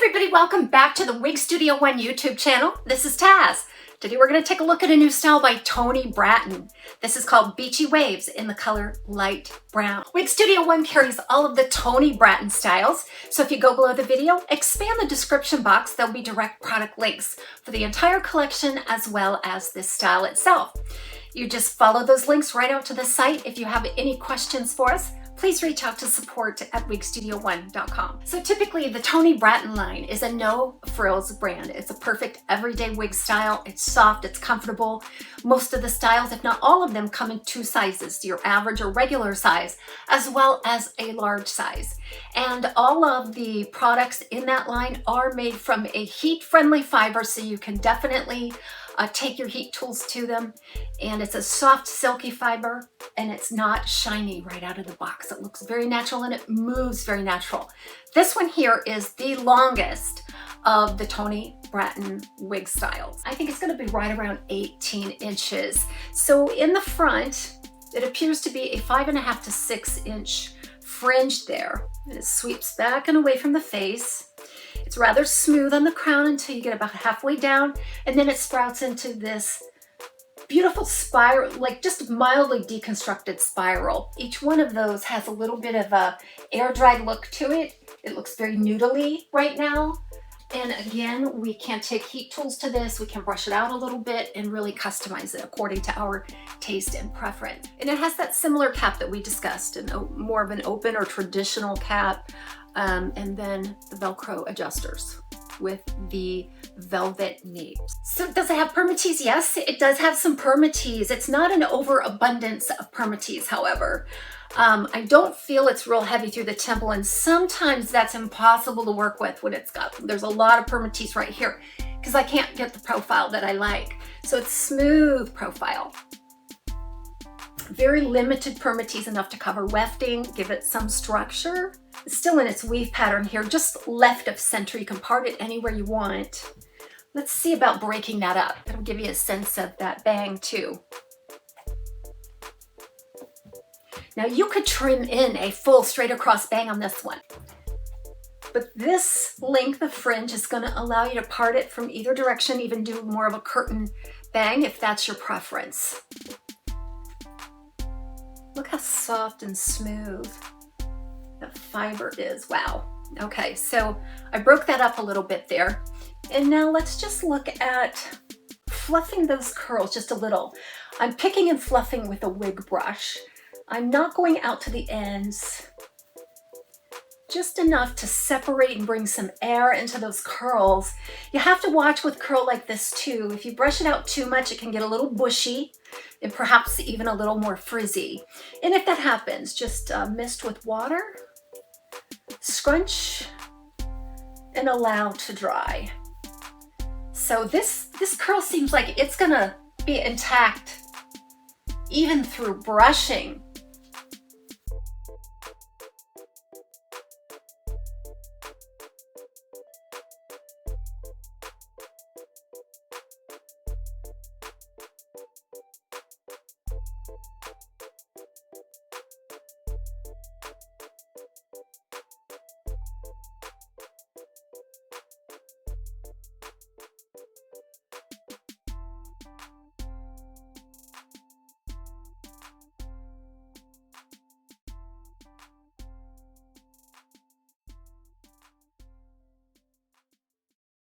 everybody, welcome back to the Wig Studio One YouTube channel. This is Taz. Today we're going to take a look at a new style by Toni Brattin. This is called Beachy Waves in the color light brown. Wig Studio One carries all of the Toni Brattin styles, so if you go below the video, expand the description box, there'll be direct product links for the entire collection as well as this style itself. You just follow those links right out to the site. If you have any questions for us, please reach out to support@wigstudio1.com. So typically the Toni Brattin line is a no frills brand. It's a perfect everyday wig style. It's soft, it's comfortable. Most of the styles, if not all of them, come in two sizes, your average or regular size, as well as a large size. And all of the products in that line are made from a heat-friendly fiber, so you can definitely take your heat tools to them. And it's a soft, silky fiber, and it's not shiny right out of the box. It looks very natural and it moves very natural. This one here is the longest of the Toni Brattin wig styles. I think it's going to be right around 18 inches. So in the front, it appears to be a 5.5 to 6 inch fringe there. And it sweeps back and away from the face. It's rather smooth on the crown until you get about halfway down, and then it sprouts into this beautiful spiral, like just mildly deconstructed spiral. Each one of those has a little bit of a air-dried look to it. It looks very noodly right now. And again, we can take heat tools to this, we can brush it out a little bit and really customize it according to our taste and preference. And it has that similar cap that we discussed, and more of an open or traditional cap, and then the Velcro adjusters with the velvet nape. So does it have permatease? Yes, it does have some permatease. It's not an overabundance of permatease, however. I don't feel it's real heavy through the temple, and sometimes that's impossible to work with when there's a lot of permatease right here because I can't get the profile that I like. So it's smooth profile. Very limited permatease, enough to cover wefting, give it some structure. It's still in its weave pattern here, just left of center. You can part it anywhere you want. Let's see about breaking that up. It'll give you a sense of that bang too. Now you could trim in a full straight across bang on this one, but this length of fringe is going to allow you to part it from either direction, even do more of a curtain bang if that's your preference. Look how soft and smooth that fiber is. Wow. Okay, so I broke that up a little bit there. And now let's just look at fluffing those curls just a little. I'm picking and fluffing with a wig brush. I'm not going out to the ends, just enough to separate and bring some air into those curls. You have to watch with curl like this too. If you brush it out too much, it can get a little bushy and perhaps even a little more frizzy. And if that happens, just mist with water, scrunch, and allow to dry. So this curl seems like it's gonna be intact even through brushing.